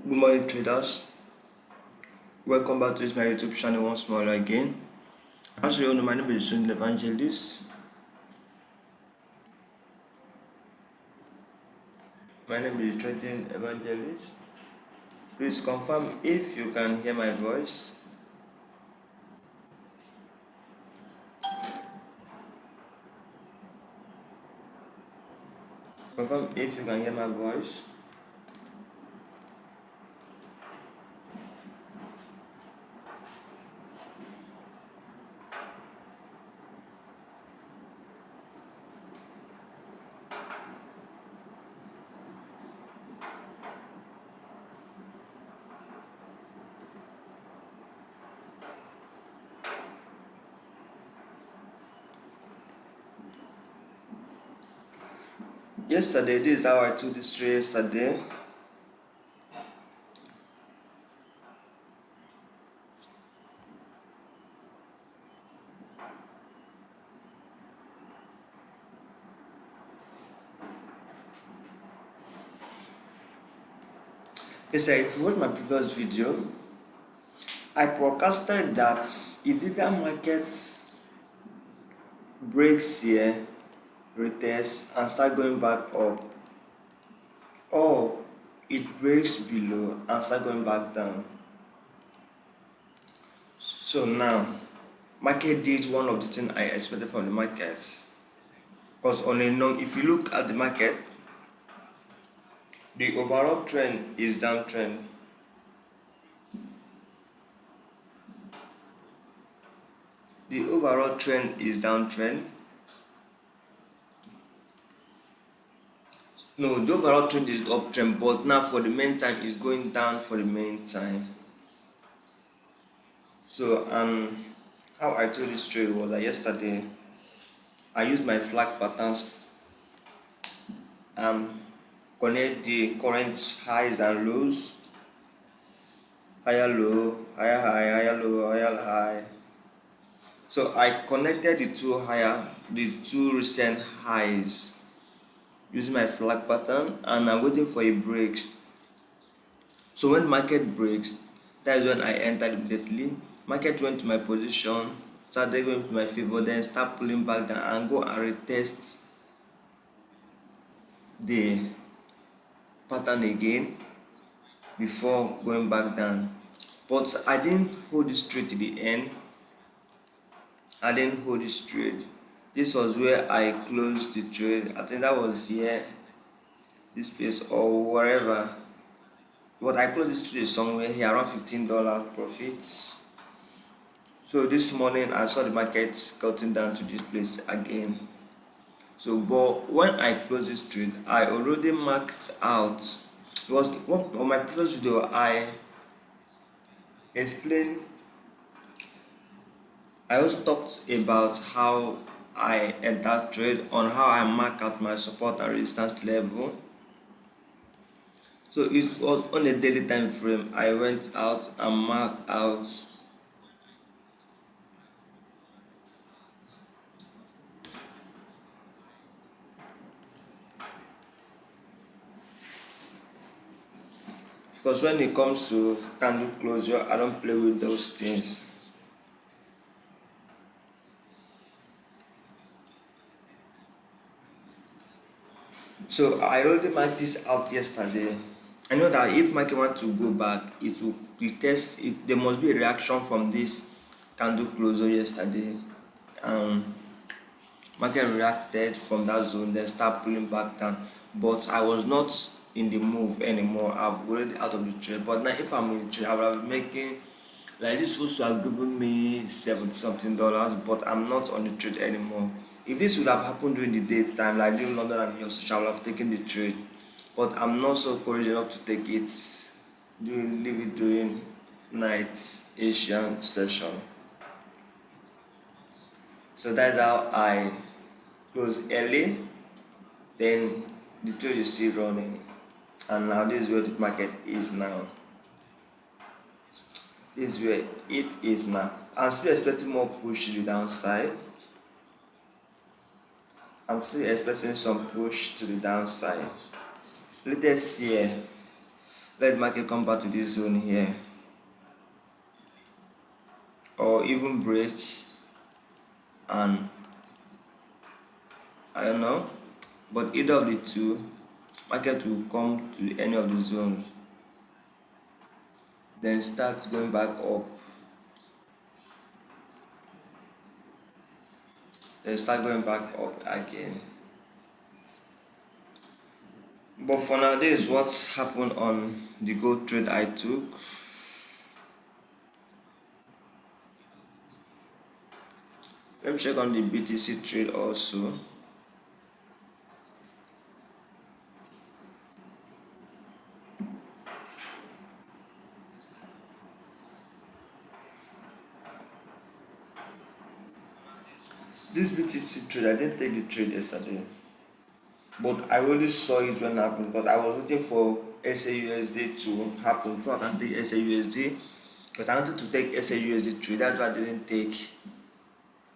Good morning, traders. Welcome back to my YouTube channel once more again. As you all know, my name is Livestream Evangelist. My name is Trading Evangelist. Please confirm if you can hear my voice. Confirm if you can hear my voice. Yesterday, this is how I took this trade yesterday. Yes, sir, if you watch my previous video, I forecasted that it either market breaks here, retest, and start going back up, or it breaks below and start going back down. So now, market did one of the things I expected from the market. Because if you look at the market, the overall trend is downtrend. The overall trend is downtrend. No, the overall trend is uptrend, but now for the meantime, it's going down for the meantime. So, how I told this trade was that yesterday I used my flag patterns and connect the current highs and lows, higher low, higher high, higher low, higher high. So I connected the two recent highs using my flag pattern, and I'm waiting for a break. So when market breaks, that is when I entered immediately. Market went to my position, started going to my favor, then start pulling back down and go and retest the pattern again before going back down. But I didn't hold this trade to the end. I didn't hold this trade. This was where I closed the trade. I think that was here, this place or wherever. But I closed this trade somewhere here around $15 profits. So this morning I saw the market cutting down to this place again. So, but when I closed this trade, I already marked out. Because on my previous video, I explained. I also talked about how I entered trade, on how I mark out my support and resistance level. So it was on a daily time frame. I went out and marked out because when it comes to candle closure, I don't play with those things. So I already marked this out yesterday. I know that if market wants to go back, it will retest it. There must be a reaction from this candle closure yesterday. Market reacted from that zone, then start pulling back down. But I was not in the move anymore. I'm already out of the trade. But now, if I'm in the trade, I will be making like this. Supposed to have given me $70 something, but I'm not on the trade anymore. If this would have happened during the daytime, like during London and New York, I would have taken the trade. But I'm not so courageous enough to take it. Leave it during night Asian session. So that's how I close early. Then the trade is still running, and now this is where the market is now. This is where it is now. I'm still expecting more push to the downside. I'm still expecting some push to the downside. Latest here, let market come back to this zone here, or even break, and I don't know, but either of the two, market will come to any of the zones, then start going back up, then start going back up again. But for now, this is what's happened on the gold trade I took. Let me check on the BTC trade also. This BTC trade, I didn't take the trade yesterday, but I only saw it when it happened. But I was waiting for XAUUSD to happen before I can take XAUUSD, because I wanted to take XAUUSD trade. That's why I didn't take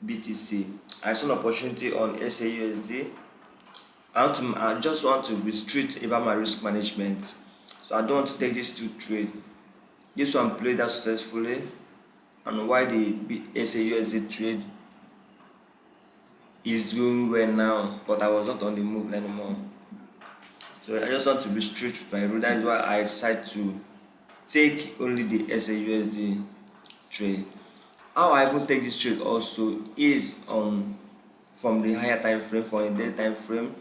BTC. I saw an opportunity on XAUUSD. I just want to be strict about my risk management, so I don't want to take these two trades. This one played out successfully, and why the XAUUSD trade is doing well now, but I was not on the move anymore. So I just want to be strict with my rule. That is why I decided to take only the XAUUSD trade. How I even take this trade also is on from the higher time frame, from the day time frame.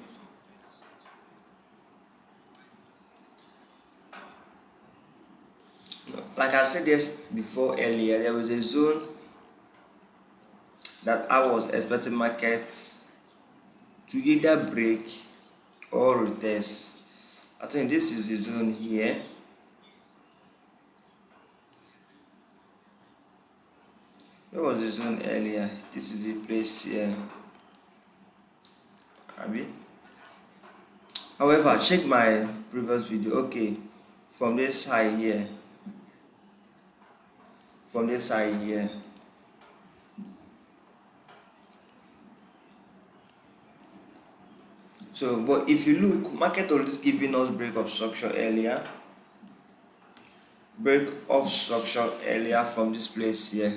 Like I said this before earlier, there was a zone that I was expecting markets to either break or retest. I think this is the zone here. Where was the zone earlier? This is the place here. However, check my previous video. Okay, from this high here, from this high here, so but if you look, market always giving us break of structure earlier, from this place here.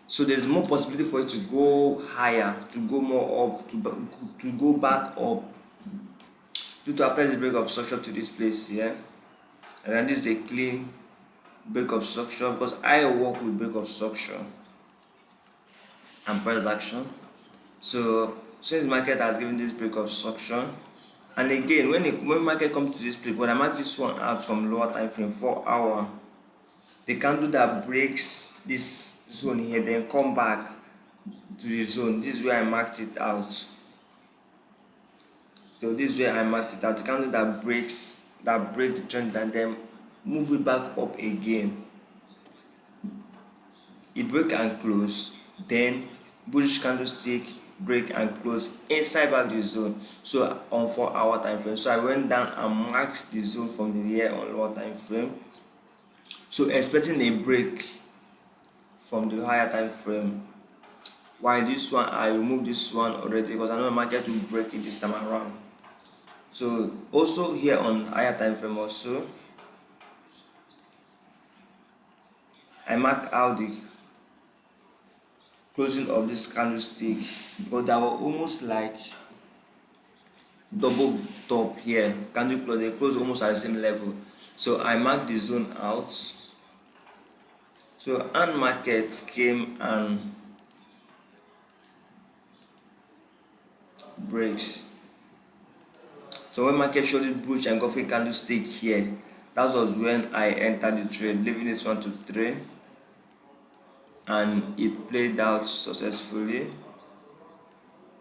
So there's more possibility for it to go higher, to go more up, to go back up, due to after this break of structure to this place here. And then this is a clean break of structure, because I work with break of structure and price action. So since market has given this break of structure, and again when market comes to this place, when I mark this one out from lower time frame, 4 hour, the candle that breaks this zone here, then come back to the zone. This is where I marked it out. So this is where I marked it out. The candle that breaks the trend and then move it back up again. It break and close, then bullish candlestick, break and close inside back the zone. So on 4 hour time frame, so I went down and marked the zone from the here on lower time frame. So expecting a break from the higher time frame. While this one, I removed this one already because I know the market will break it this time around. So also here on higher time frame also, I mark out the closing of this candlestick, but that was almost like double top here. Candle close, they close almost at the same level. So I marked the zone out. So and market came and breaks. So when market showed it bullish and engulfing candlestick here, that was when I entered the trade, leaving this one to 3, and it played out successfully.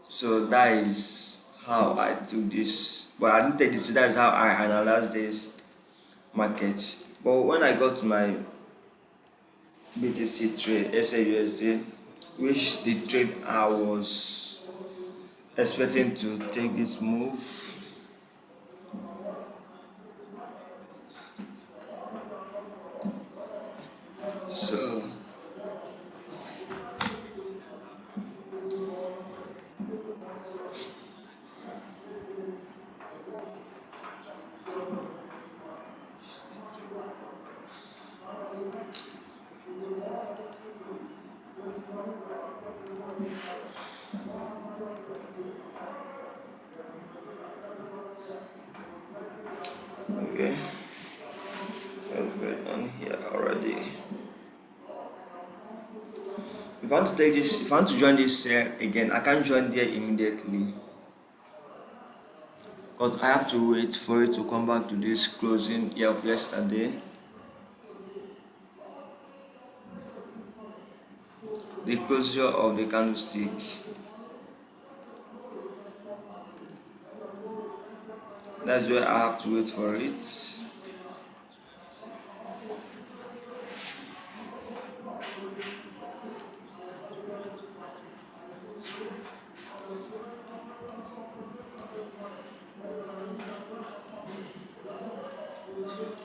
So that is how I took this, but I didn't take this. That is how I analyzed this market. But when I got to my BTC trade, XAUUSD, which the trade I was expecting to take this move, so Okay, so it's going on here already. If I want to take this, if I want to join this again, I can't join there immediately because I have to wait for it to come back to this closing here of yesterday. The closure of the candlestick. That's where I have to wait for it.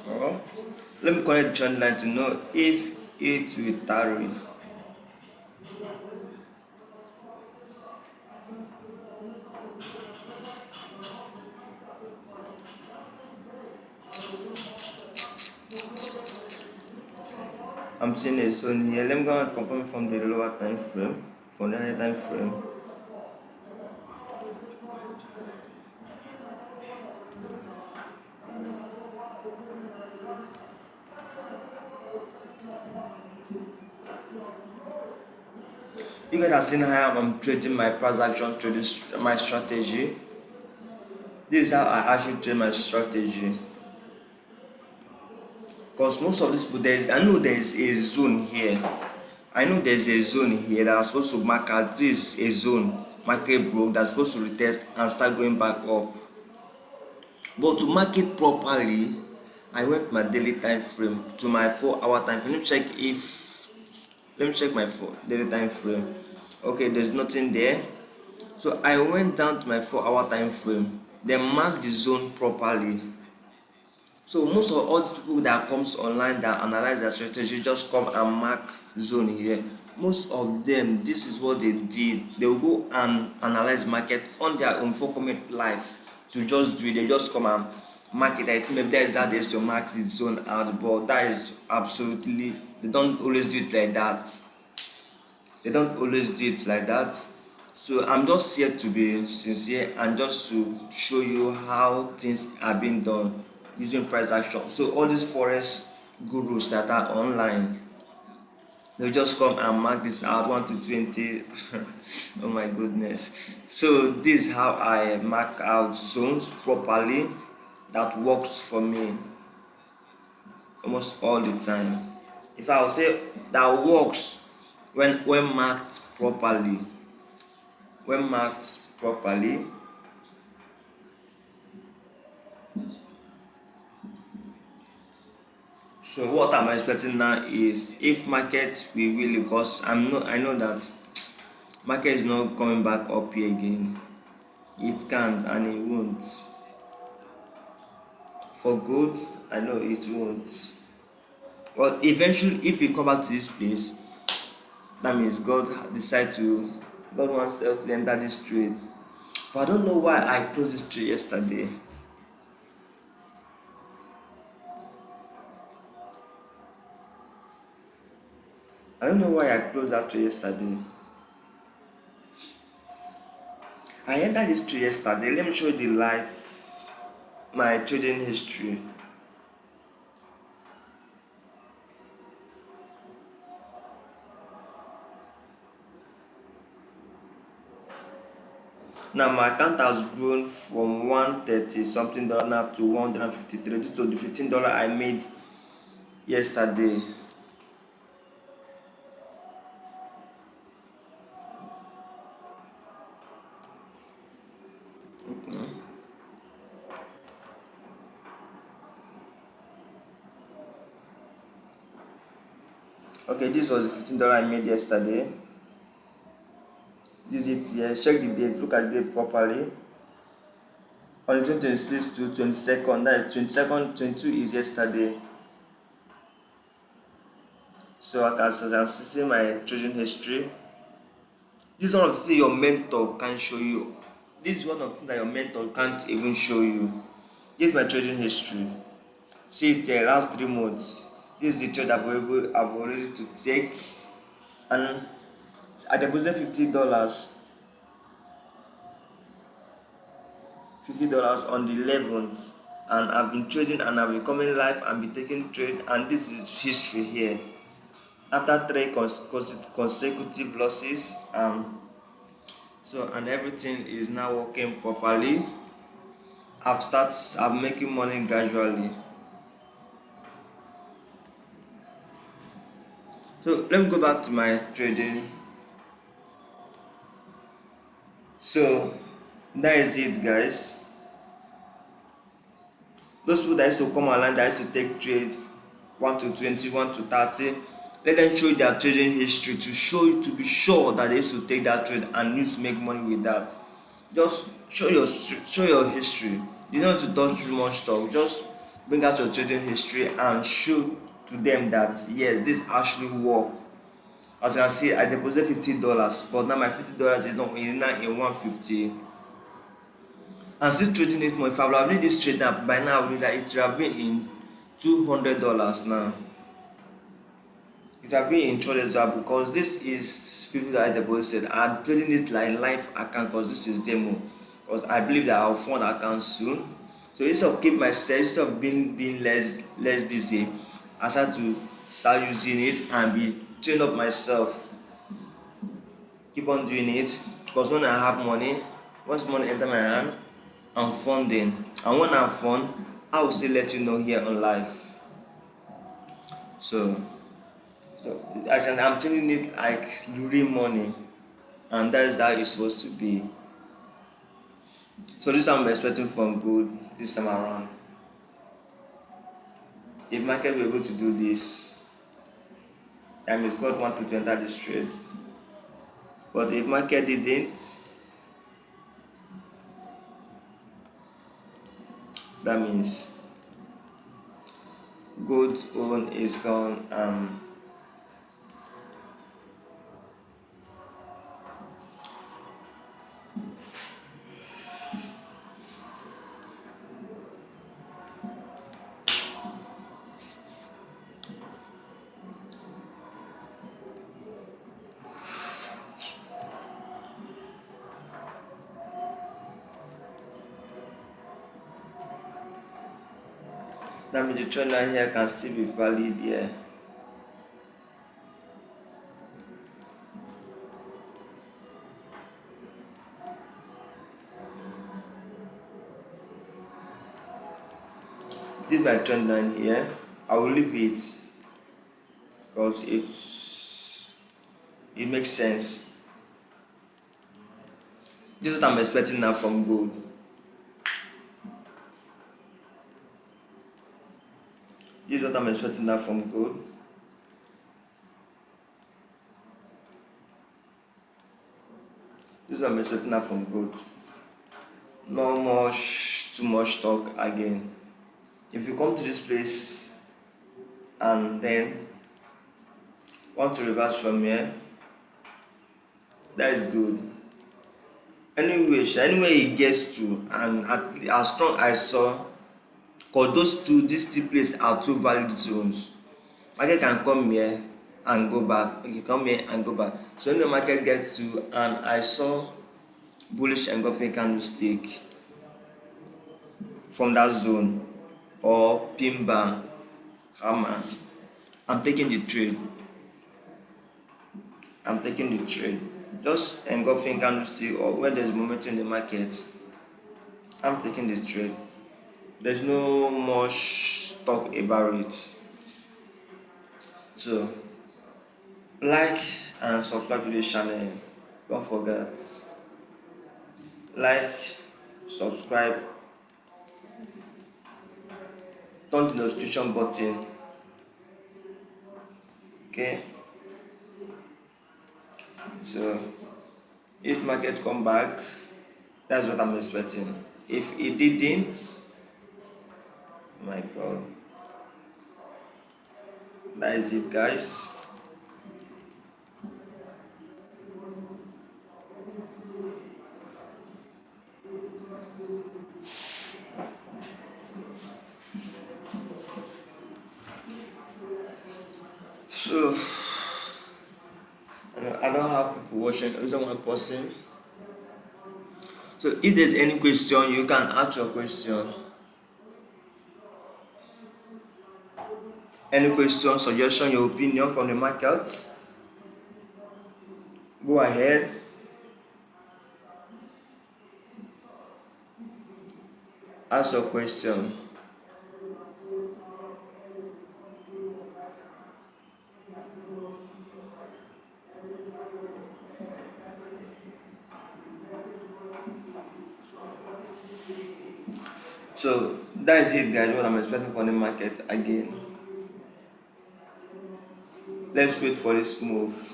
Oh, let me connect the trend line to know if it will tarry. I'm seeing a zone here. Let me go and confirm from the lower time frame, from the higher time frame. You guys have seen how I'm trading my price action, trading my strategy. This is how I actually trade my strategy. Because most of these people, I know there is a zone here. I know there's a zone here that I'm supposed to mark as this a zone. Market broke that's supposed to retest and start going back up. But to mark it properly, I went my daily time frame to my 4-hour time frame. Let me check my daily time frame. Okay, there's nothing there. So I went down to my 4-hour time frame, then marked the zone properly. So most of all these people that comes online that analyze their strategy just come and mark zone here. Most of them, this is what they did. They will go and analyze market on their own for comment live to just do it. They just come and mark it. I think maybe that is how they used to mark the zone out, but that is absolutely, they don't always do it like that. They don't always do it like that. So I'm just here to be sincere and just to show you how things are being done using price action. So all these forex gurus that are online, they just come and mark this out 1 to 20. Oh my goodness. So this is how I mark out zones properly. That works for me almost all the time. If I would say that works when marked properly. When marked properly. So what I'm expecting now is if markets will really, because I know that market is not coming back up here again. It can't and it won't. For good, I know it won't. But eventually, if we come back to this place, that means God wants us to enter this trade. But I don't know why I closed this trade yesterday. I don't know why I closed that trade yesterday. I entered this trade yesterday. Let me show you my trading history. Now my account has grown from 130 something dollar now to 153 due to the $15 I made yesterday. Okay, this was the $15 I made yesterday. This is it here. Check the date, look at the date properly. On the 26th to 22nd, that is 22nd, 22 is yesterday. So as I can see my trading history. This is one of the things your mentor can show you. This is one of the things that your mentor can't even show you. This is my trading history. See it there, last 3 months. This is the trade I've already to take, and I deposited $50 on the 11th. and I've been trading, and I've been coming live and be taking trade, and this is history here. After 3 consecutive losses, and everything is now working properly. I'm making money gradually. So let me go back to my trading. So that is it, guys. Those people that used to come online, that used to take trade 1 to 20, 1 to 30, let them show you their trading history to be sure that they used to take that trade and used to make money with that. Just show your history. You don't have to touch too much stuff. Just bring out your trading history and show to them that yes, this actually work. As you can see, I deposited $50, but now my $50 is not in 150. I'm still trading it more. If I would have made this trade now, by now I would know that it would have been in $200 now. It would have been in $200 because this is $50 I deposited. I'm trading it like live account because this is demo. Because I believe that I'll fund account soon. So instead of keep myself, instead of being less busy, I started to start using it and be train up myself. Keep on doing it because when I have money, once money enter my hand, I'm funding, and when I'm fund, I will still let you know here on live. So I'm telling it like real money, and that is how it's supposed to be. So this is what I'm expecting from gold this time around. If market were able to do this, that means God want me to enter this trade. But if market didn't, that means gold's own is gone. That means the trend line here can still be valid here. This is my trend line here. I will leave it because it makes sense. This is what I'm expecting now from gold. This is what I'm expecting now from gold. This is what I'm expecting now from gold. No too much talk again. If you come to this place and then want to reverse from here, that is good. Anywhere it gets to, and as strong I saw, because these two places are two valid zones. Market can come here and go back. It can come here and go back. So when the market gets to, and I saw bullish engulfing candlestick from that zone or pin bar hammer, I'm taking the trade. Just engulfing candlestick or when there's momentum in the market, I'm taking the trade. There's no much talk about it. So like and subscribe to this channel. Don't forget. Like, subscribe, turn the notification button. Okay. So if market come back, that's what I'm expecting. If it didn't, my God, that is it, guys. So I don't have people watching, it's only one person. So if there's any question, you can ask your question. Any question, suggestion, your opinion from the market? Go ahead. Ask your question. So that is it, guys, what I'm expecting from the market again. Let's wait for this move.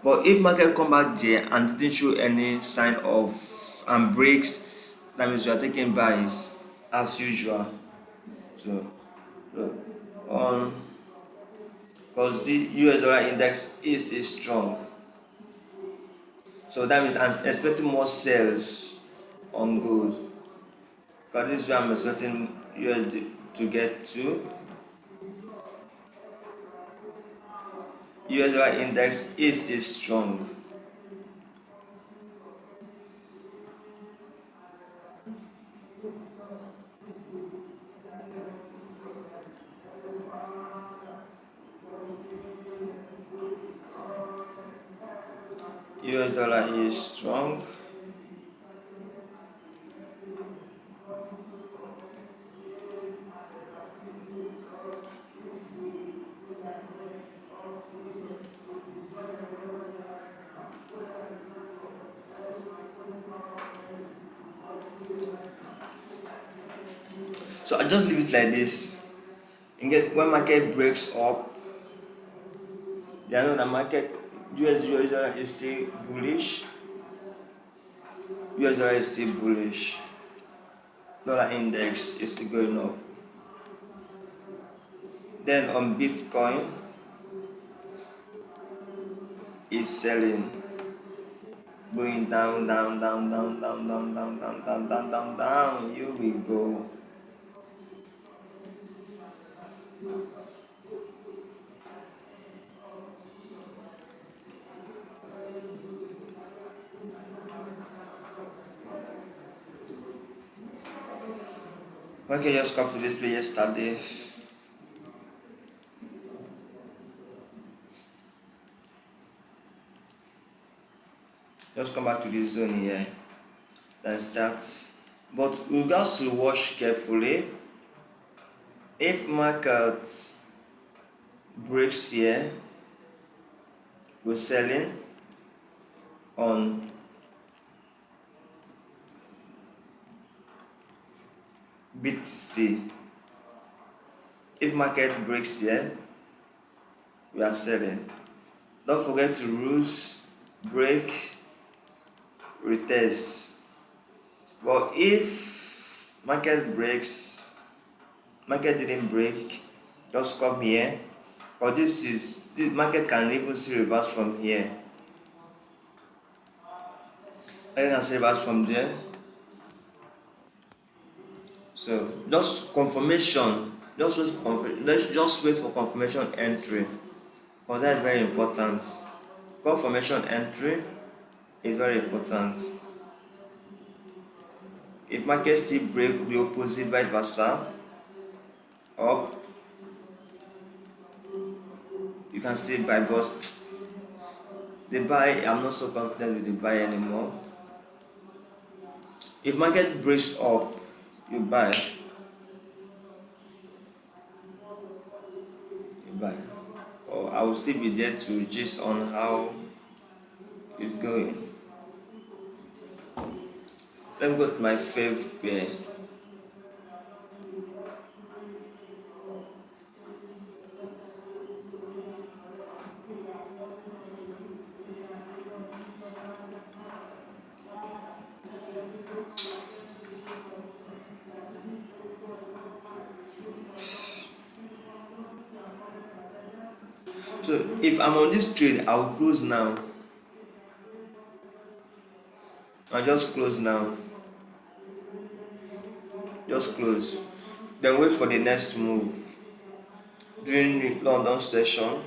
But if market come back there and didn't show any sign of and breaks, that means you are taking buys as usual. So because the US dollar index is still strong, so that means I'm expecting more sales on gold. Because this is where I'm expecting USD to get to. US dollar index is still strong. US dollar is strong. So I just leave it like this. And get when market breaks up, they know the market US dollar is still bullish. US dollar is still bullish. Dollar index is still going up. Then on Bitcoin is selling, going down, down, down, down, down, down, down, down, down, down, down, down. Here we go. Okay, just come to this place yesterday. Just come back to this zone here. Then start. But we got to watch carefully. If market breaks here, we're selling on BTC. If market breaks here, we are selling. Don't forget to rules, break, retest. But if market didn't break, just come here. But this market can even see reverse from here. I can see reverse from there. So just confirmation. Let's just wait for confirmation entry. Because that is very important. Confirmation entry is very important. If market still break the opposite, vice versa, up, you can still buy. But the buy, I'm not so confident with the buy anymore. If market breaks up, you buy. Or I will still be there to gist on how it's going. Let me go to my favorite pair. So if I'm on this trade, I'll close now. I'll just close now. Just close. Then wait for the next move. During the London session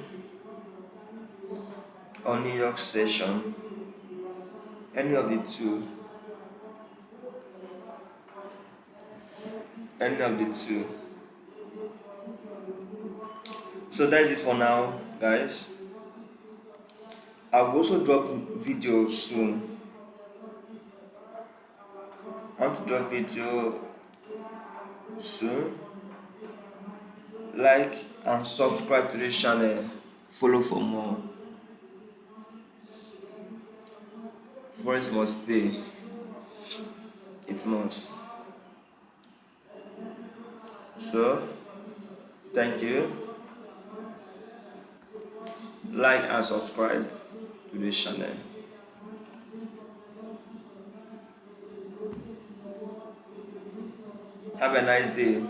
or New York session, any of the two. So that is it for now, guys. I'll also drop video soon. I want to drop video soon. Like and subscribe to this channel. Follow for more. Forex must pay. It must. So, thank you. Like and subscribe to this channel. Have a nice day.